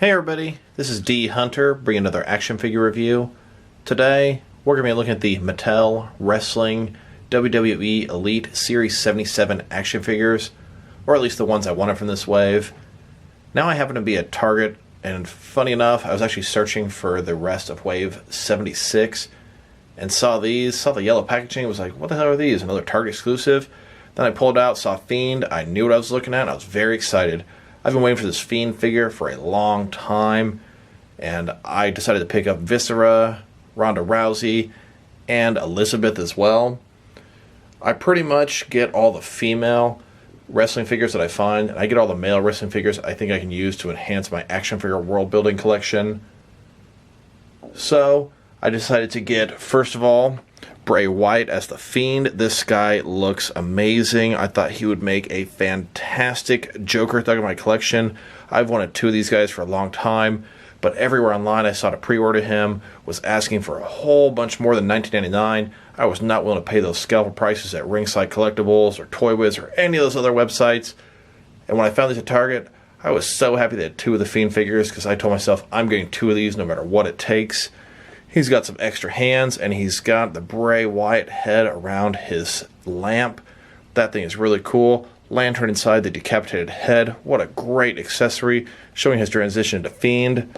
Hey everybody, this is D Hunter bringing another action figure review. Today we're going to be looking at the Mattel Wrestling WWE Elite Series 77 action figures, or at least the ones I wanted from this wave. Now I happen to be at Target, and funny enough, I was actually searching for the rest of wave 76 and saw the yellow packaging, was like, what the hell are these? Another Target exclusive? Then I pulled it out, saw Fiend, I knew what I was looking at, and I was very excited. I've been waiting for this Fiend figure for a long time, and I decided to pick up Viscera Ronda Rousey and Elizabeth as well. I pretty much get all the female wrestling figures that I find, and I get all the male wrestling figures I think I can use to enhance my action figure world building collection. So I decided to get, first of all, Bray Wyatt as the Fiend. This guy looks amazing. I thought he would make a fantastic Joker thug in my collection. I've wanted two of these guys for a long time, but everywhere online I saw to pre-order him was asking for a whole bunch more than $19.99. I was not willing to pay those scalper prices at Ringside Collectibles or Toy Wiz or any of those other websites. And when I found these at Target, I was so happy they had two of the Fiend figures, because I told myself I'm getting two of these no matter what it takes. He's got some extra hands, and he's got the Bray Wyatt head around his lamp. That thing is really cool. Lantern inside the decapitated head. What a great accessory, showing his transition to Fiend.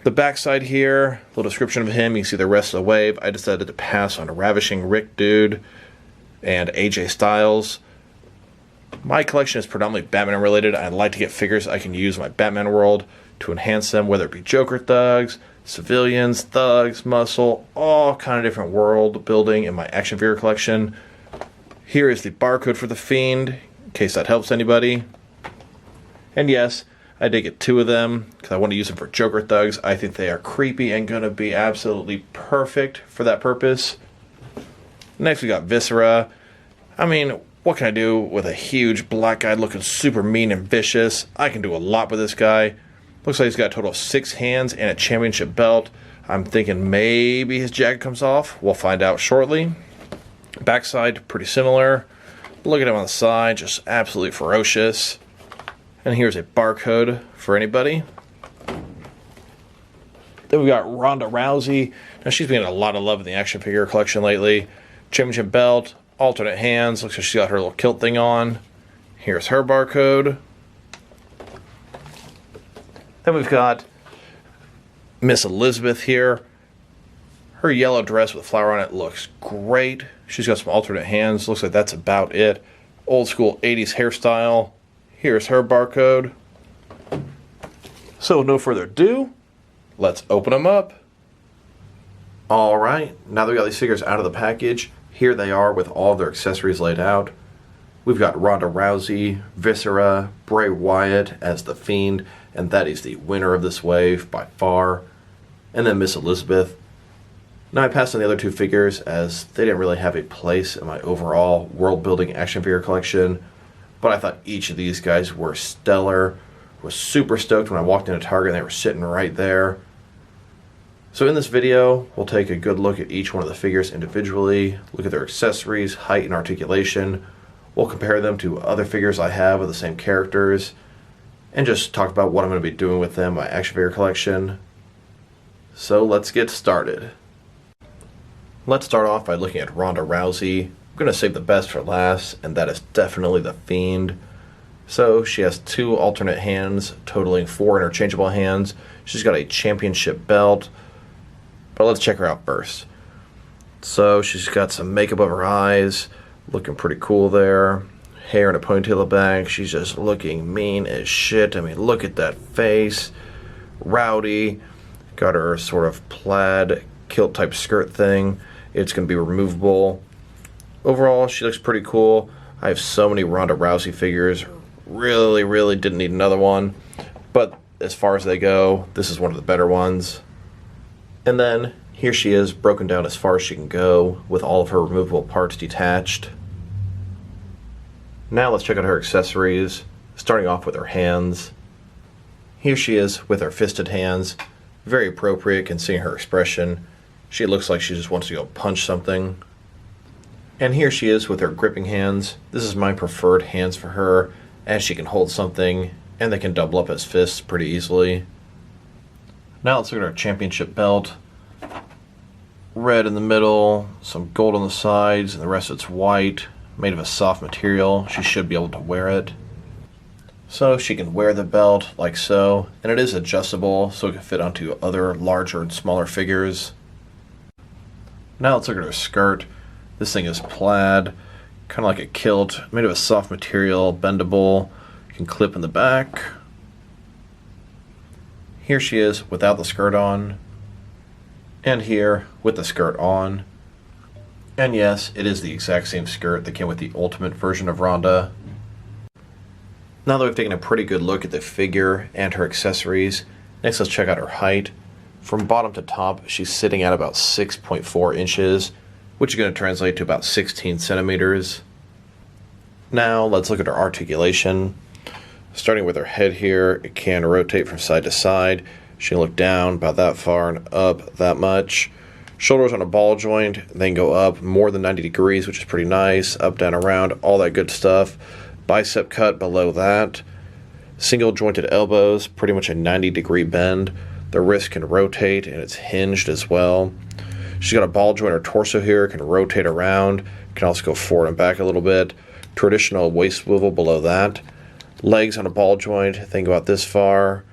The backside here, little description of him. You can see the rest of the wave. I decided to pass on Ravishing Rick Dude and AJ Styles. My collection is predominantly Batman related. I'd like to get figures I can use in my Batman world to enhance them, whether it be Joker thugs, civilians, thugs, muscle, all kind of different world building in my action figure collection. Here is the barcode for the Fiend, in case that helps anybody. And yes, I did get two of them, because I want to use them for Joker thugs. I think they are creepy and going to be absolutely perfect for that purpose. Next we got Viscera. I mean, what can I do with a huge black guy looking super mean and vicious? I can do a lot with this guy. Looks like he's got a total of 6 hands and a championship belt. I'm thinking maybe his jacket comes off. We'll find out shortly. Backside, pretty similar. Look at him on the side, just absolutely ferocious. And here's a barcode for anybody. Then we got Ronda Rousey. Now she's been getting a lot of love in the action figure collection lately. Championship belt, alternate hands. Looks like she's got her little kilt thing on. Here's her barcode. Then we've got Miss Elizabeth here. Her yellow dress with a flower on it looks great. She's got some alternate hands. Looks like that's about it. Old school 80s hairstyle. Here's her barcode. So no further ado, let's open them up. Alright, now that we got these figures out of the package, here they are with all their accessories laid out. We've got Ronda Rousey, Viscera, Bray Wyatt as the Fiend, and that is the winner of this wave by far. And then Miss Elizabeth. Now I passed on the other two figures as they didn't really have a place in my overall world-building action figure collection, but I thought each of these guys were stellar. I was super stoked when I walked into Target and they were sitting right there. So in this video, we'll take a good look at each one of the figures individually, look at their accessories, height, and articulation. We'll compare them to other figures I have with the same characters, and just talk about what I'm going to be doing with them, my action figure collection. So let's get started. Let's start off by looking at Ronda Rousey. I'm going to save the best for last, and that is definitely the Fiend. So she has 2 alternate hands, totaling 4 interchangeable hands. She's got a championship belt, but let's check her out first. So she's got some makeup over her eyes, looking pretty cool there. Hair in a ponytail in the back. She's just looking mean as shit. I mean, look at that face. Rowdy. Got her sort of plaid kilt type skirt thing. It's going to be removable. Overall, she looks pretty cool. I have so many Ronda Rousey figures. Really didn't need another one. But as far as they go, this is one of the better ones. And then here she is, broken down as far as she can go, with all of her removable parts detached. Now let's check out her accessories, starting off with her hands. Here she is with her fisted hands. Very appropriate considering her expression. She looks like she just wants to go punch something. And here she is with her gripping hands. This is my preferred hands for her, as she can hold something, and they can double up as fists pretty easily. Now let's look at our championship belt. Red in the middle, some gold on the sides, and the rest of it's white, made of a soft material. She should be able to wear it. So she can wear the belt like so, and it is adjustable so it can fit onto other larger and smaller figures. Now let's look at her skirt. This thing is plaid, kind of like a kilt, made of a soft material, bendable. You can clip in the back. Here she is without the skirt on, and here with the skirt on. And yes, it is the exact same skirt that came with the ultimate version of Ronda. Now that we've taken a pretty good look at the figure and her accessories, next let's check out her height. From bottom to top, she's sitting at about 6.4 inches, which is going to translate to about 16 centimeters. Now let's look at her articulation. Starting with her head here, it can rotate from side to side. She can look down about that far and up that much. Shoulders on a ball joint, then go up more than 90 degrees, which is pretty nice. Up, down, around, all that good stuff. Bicep cut below that. Single jointed elbows, pretty much a 90-degree bend. The wrist can rotate and it's hinged as well. She's got a ball joint. Her torso here can rotate around. Can also go forward and back a little bit. Traditional waist swivel below that. Legs on a ball joint, think about this far.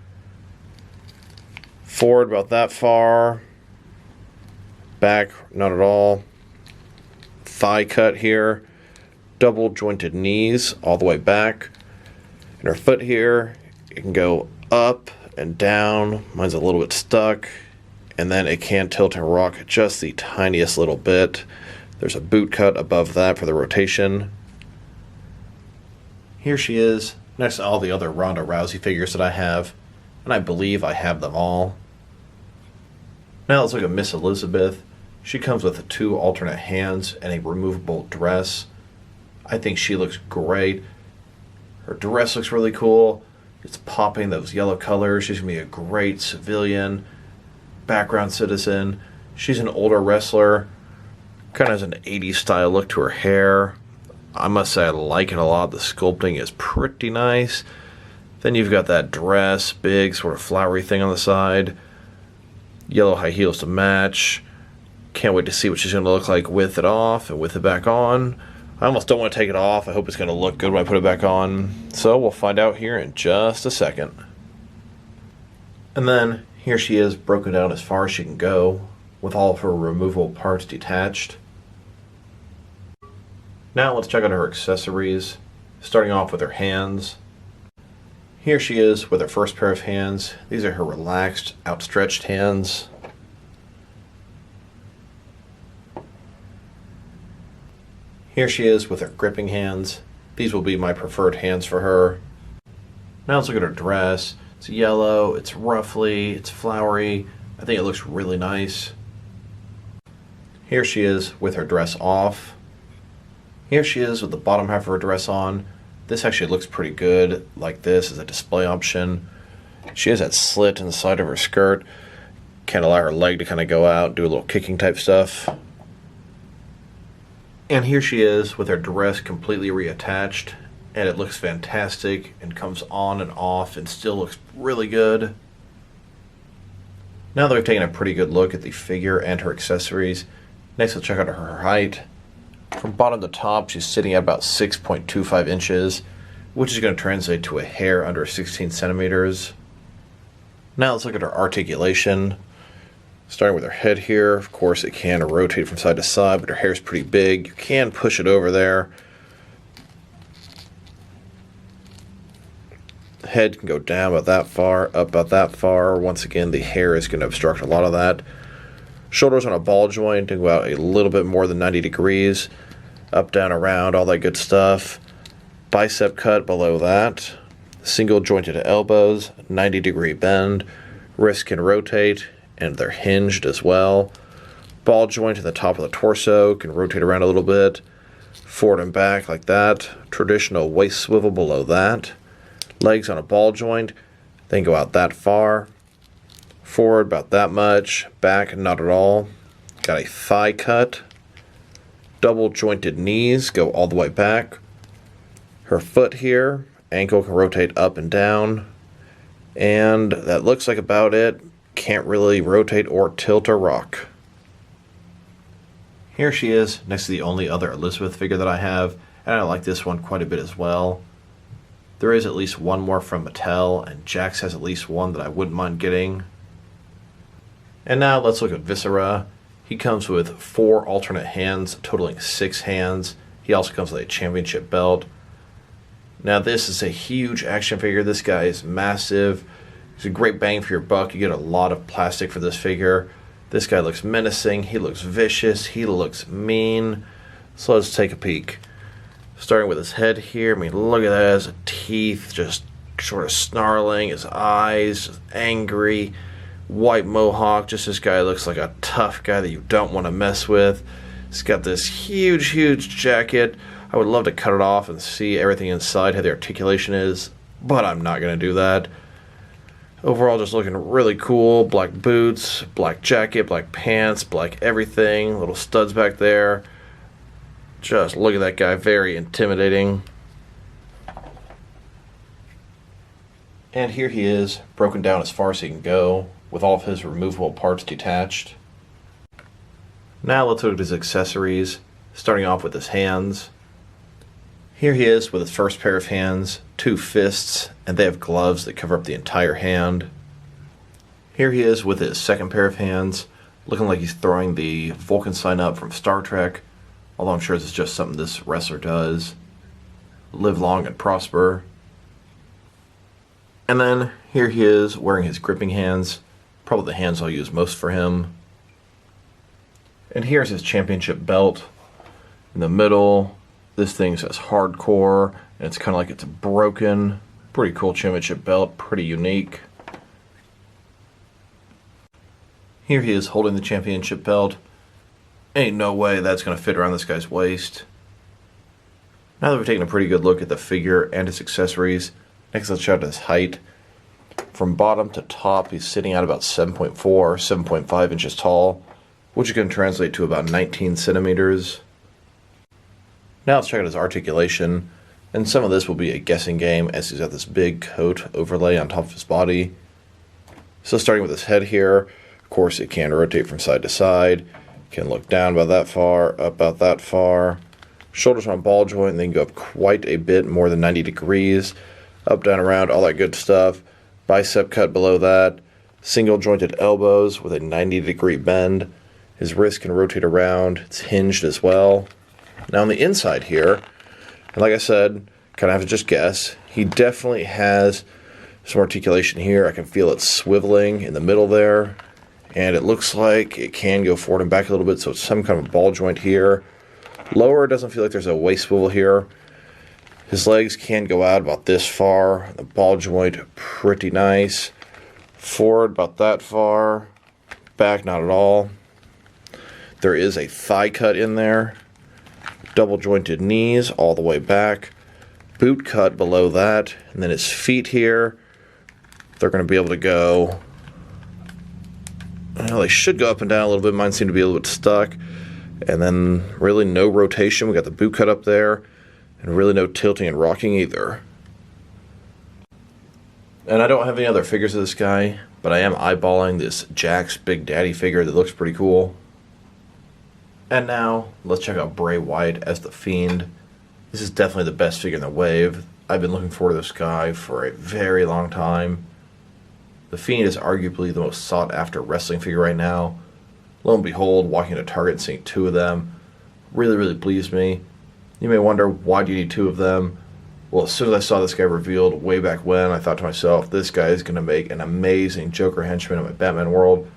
Forward about that far. Back, not at all. Thigh cut here. Double jointed knees all the way back. And her foot here, it can go up and down. Mine's a little bit stuck. And then it can tilt and rock just the tiniest little bit. There's a boot cut above that for the rotation. Here she is, next to all the other Ronda Rousey figures that I have. And I believe I have them all. Now let's look at Miss Elizabeth. She comes with 2 alternate hands and a removable dress. I think she looks great. Her dress looks really cool. It's popping those yellow colors. She's going to be a great civilian, background citizen. She's an older wrestler. Kind of has an 80s style look to her hair. I must say I like it a lot. The sculpting is pretty nice. Then you've got that dress, big sort of flowery thing on the side. Yellow high heels to match. Can't wait to see what she's going to look like with it off and with it back on. I almost don't want to take it off. I hope it's going to look good when I put it back on. So we'll find out here in just a second. And then here she is, broken down as far as she can go, with all of her removable parts detached. Now let's check out her accessories, starting off with her hands. Here she is with her first pair of hands. These are her relaxed, outstretched hands. Here she is with her gripping hands. These will be my preferred hands for her. Now let's look at her dress. It's yellow, it's ruffly, it's flowery. I think it looks really nice. Here she is with her dress off. Here she is with the bottom half of her dress on. This actually looks pretty good, like this as a display option. She has that slit in the side of her skirt. Can't allow her leg to kind of go out, do a little kicking type stuff. And here she is with her dress completely reattached, and it looks fantastic and comes on and off and still looks really good. Now that we've taken a pretty good look at the figure and her accessories, next let's check out her height. From bottom to top, she's sitting at about 6.25 inches, which is going to translate to a hair under 16 centimeters. Now let's look at her articulation. Starting with her head here, of course it can rotate from side to side, but her hair is pretty big. You can push it over there. The head can go down about that far, up about that far. Once again, the hair is going to obstruct a lot of that. Shoulders on a ball joint and go out a little bit more than 90 degrees. Up, down, around, all that good stuff. Bicep cut below that. Single jointed elbows, 90-degree bend. Wrists can rotate, and they're hinged as well. Ball joint at the top of the torso can rotate around a little bit. Forward and back like that. Traditional waist swivel below that. Legs on a ball joint, then go out that far. Forward about that much. Back not at all. Got a thigh cut. Double jointed knees go all the way back. Her foot here, ankle can rotate up and down. And that looks like about it. Can't really rotate or tilt or rock. Here she is, next to the only other Elizabeth figure that I have, and I like this one quite a bit as well. There is at least one more from Mattel, and Jax has at least one that I wouldn't mind getting. And now let's look at Viscera. He comes with 4 alternate hands, totaling 6 hands. He also comes with a championship belt. Now this is a huge action figure. This guy is massive. It's a great bang for your buck. You get a lot of plastic for this figure. This guy looks menacing. He looks vicious. He looks mean. So let's take a peek. Starting with his head here. I mean, look at that. His teeth just sort of snarling. His eyes just angry. White mohawk. Just this guy looks like a tough guy that you don't want to mess with. He's got this huge, huge jacket. I would love to cut it off and see everything inside, how the articulation is, but I'm not going to do that. Overall, just looking really cool. Black boots, black jacket, black pants, black everything. Little studs back there. Just look at that guy. Very intimidating. And here he is, broken down as far as he can go, with all of his removable parts detached. Now let's look at his accessories, starting off with his hands. Here he is with his first pair of hands, 2 fists, and they have gloves that cover up the entire hand. Here he is with his second pair of hands, looking like he's throwing the Vulcan sign up from Star Trek, although I'm sure this is just something this wrestler does. Live long and prosper. And then here he is wearing his gripping hands, probably the hands I'll use most for him. And here's his championship belt. In the middle, this thing says hardcore, and it's kind of like it's broken. Pretty cool championship belt, pretty unique. Here he is holding the championship belt. Ain't no way that's going to fit around this guy's waist. Now that we've taken a pretty good look at the figure and his accessories, next let's check out his height. From bottom to top, he's sitting at about 7.4, 7.5 inches tall, which you can translate to about 19 centimeters. Now let's check out his articulation, and some of this will be a guessing game as he's got this big coat overlay on top of his body. So starting with his head here, of course it can rotate from side to side, can look down about that far, up about that far. Shoulders on ball joint, and they can go up quite a bit, more than 90 degrees, up, down, around, all that good stuff. Bicep cut below that, single jointed elbows with a 90-degree bend. His wrist can rotate around, it's hinged as well. Now on the inside here, and like I said, kind of have to just guess, he definitely has some articulation here. I can feel it swiveling in the middle there, and it looks like it can go forward and back a little bit, so it's some kind of ball joint here. Lower, it doesn't feel like there's a waist swivel here. His legs can go out about this far. The ball joint, pretty nice. Forward, about that far. Back, not at all. There is a thigh cut in there. Double jointed knees all the way back. Boot cut below that. And then his feet here, they're going to be able to go, well, they should go up and down a little bit. Mine seem to be a little bit stuck. And then really no rotation. We got the boot cut up there. And really no tilting and rocking either. And I don't have any other figures of this guy, but I am eyeballing this Jax Big Daddy figure that looks pretty cool. And now, let's check out Bray Wyatt as The Fiend. This is definitely the best figure in the wave. I've been looking forward to this guy for a very long time. The Fiend is arguably the most sought after wrestling figure right now. Lo and behold, walking into Target and seeing 2 of them really, really pleased me. You may wonder, why do you need 2 of them? Well, as soon as I saw this guy revealed way back when, I thought to myself, this guy is going to make an amazing Joker henchman in my Batman world.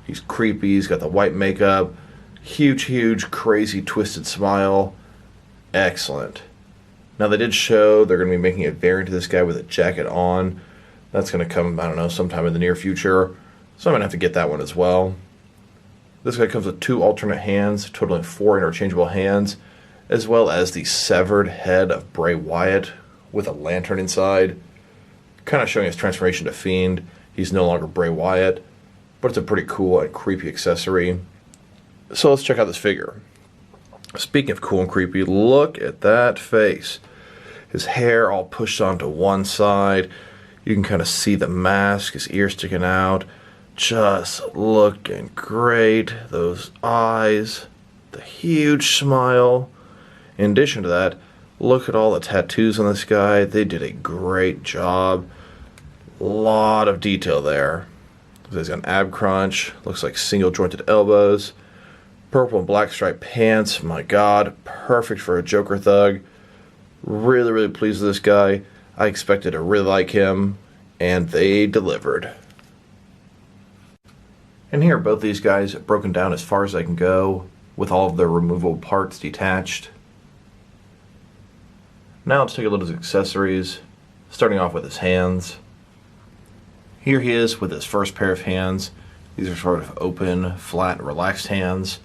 He's creepy, he's got the white makeup, huge, huge, crazy, twisted smile. Excellent. Now, they did show they're going to be making a variant of this guy with a jacket on. That's going to come, I don't know, sometime in the near future. So I'm going to have to get that one as well. This guy comes with 2 alternate hands, totaling 4 interchangeable hands, as well as the severed head of Bray Wyatt with a lantern inside, kind of showing his transformation to Fiend. He's no longer Bray Wyatt, but it's a pretty cool and creepy accessory. So let's check out this figure. Speaking of cool and creepy, look at that face. His hair all pushed onto one side. You can kind of see the mask, his ear sticking out. just looking great. Those eyes, the huge smile. In addition to that, look at all the tattoos on this guy. They did a great job. A lot of detail there. He's got an ab crunch. Looks like single jointed elbows. Purple and black striped pants. My God, perfect for a Joker thug. Really, really pleased with this guy. I expected to really like him, and they delivered. And here, both these guys broken down as far as I can go, with all of their removable parts detached. Now let's take a look at his accessories, starting off with his hands. Here he is with his first pair of hands. These are sort of open, flat, relaxed hands.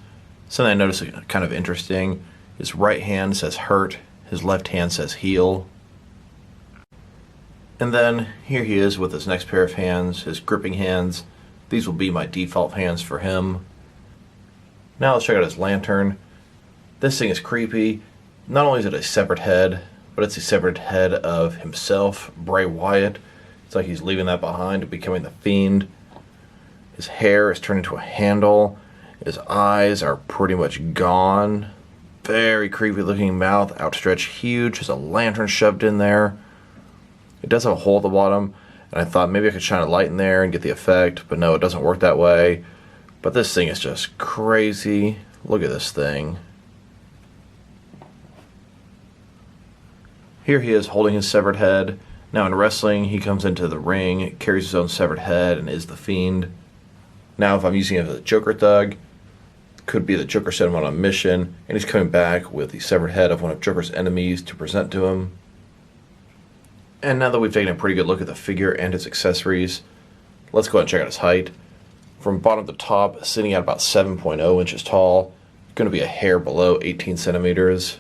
Something I noticed kind of interesting. His right hand says hurt, his left hand says heal. And then here he is with his next pair of hands, his gripping hands. These will be my default hands for him. Now let's check out his lantern. This thing is creepy. Not only is it a severed head, but it's a severed head of himself, Bray Wyatt. It's like he's leaving that behind and becoming the Fiend. His hair is turned into a handle. His eyes are pretty much gone. Very creepy looking mouth, outstretched huge. There's a lantern shoved in there. It does have a hole at the bottom, and I thought maybe I could shine a light in there and get the effect, but no, it doesn't work that way. But this thing is just crazy. Look at this thing. Here he is holding his severed head. Now in wrestling, he comes into the ring, carries his own severed head, and is the Fiend. Now if I'm using it as a Joker thug, could be the Joker sent him on a mission, and he's coming back with the severed head of one of Joker's enemies to present to him. And now that we've taken a pretty good look at the figure and his accessories, let's go ahead and check out his height. From bottom to top, sitting at about 7.0 inches tall, going to be a hair below 18 centimeters.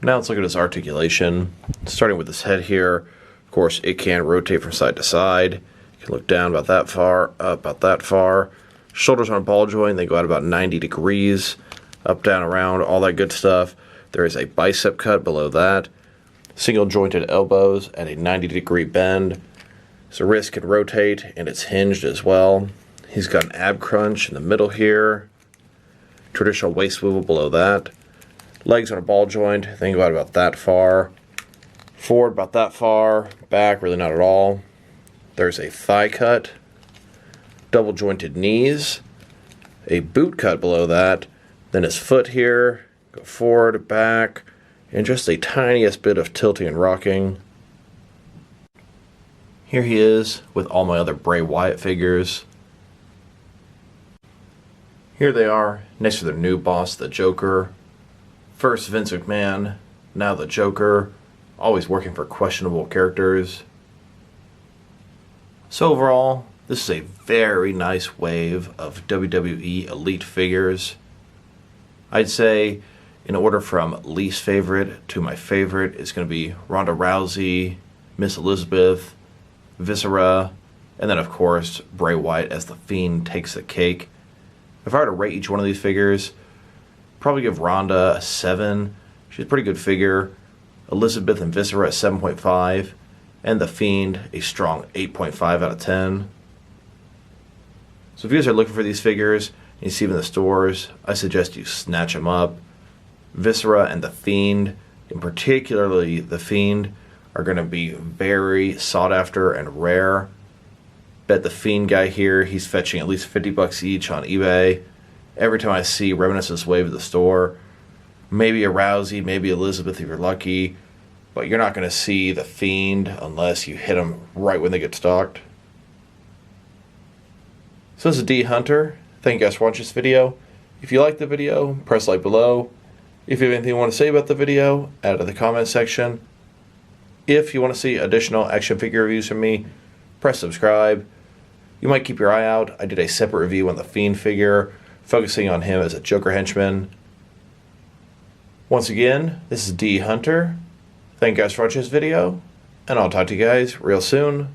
Now let's look at his articulation. Starting with his head here, of course it can rotate from side to side. You can look down about that far, up about that far. Shoulders on a ball joint, they go out about 90 degrees. Up, down, around, all that good stuff. There is a bicep cut below that. Single jointed elbows at a 90-degree bend. So wrist can rotate and it's hinged as well. He's got an ab crunch in the middle here. Traditional waist swivel below that. Legs on a ball joint, think about that far. Forward about that far. Back really not at all. There's a thigh cut. Double jointed knees. A boot cut below that. Then his foot here. Go forward, back. And just the tiniest bit of tilting and rocking. Here he is with all my other Bray Wyatt figures. Here they are next to their new boss, the Joker. First Vince McMahon, now the Joker, always working for questionable characters. So overall, this is a very nice wave of WWE Elite figures. I'd say in order from least favorite to my favorite, it's going to be Ronda Rousey, Miss Elizabeth, Viscera, and then of course Bray Wyatt as the Fiend takes the cake. If I were to rate each one of these figures, probably give Ronda a 7. She's a pretty good figure. Elizabeth and Viscera at 7.5, and the Fiend a strong 8.5 out of 10. So if you guys are looking for these figures and you see them in the stores, I suggest you snatch them up. Viscera and the Fiend, and particularly the Fiend, are going to be very sought after and rare. Bet the Fiend guy here, he's fetching at least $50 each on eBay. Every time I see Reminiscence Wave at the store, maybe a Rousey, maybe Elizabeth if you're lucky, but you're not going to see the Fiend unless you hit them right when they get stocked. So this is D Hunter. Thank you guys for watching this video. If you liked the video, press like below. If you have anything you want to say about the video, add it in the comment section. If you want to see additional action figure reviews from me, press subscribe. You might keep your eye out. I did a separate review on the Fiend figure, focusing on him as a Joker henchman. Once again, this is D Hunter. Thank you guys for watching this video, and I'll talk to you guys real soon.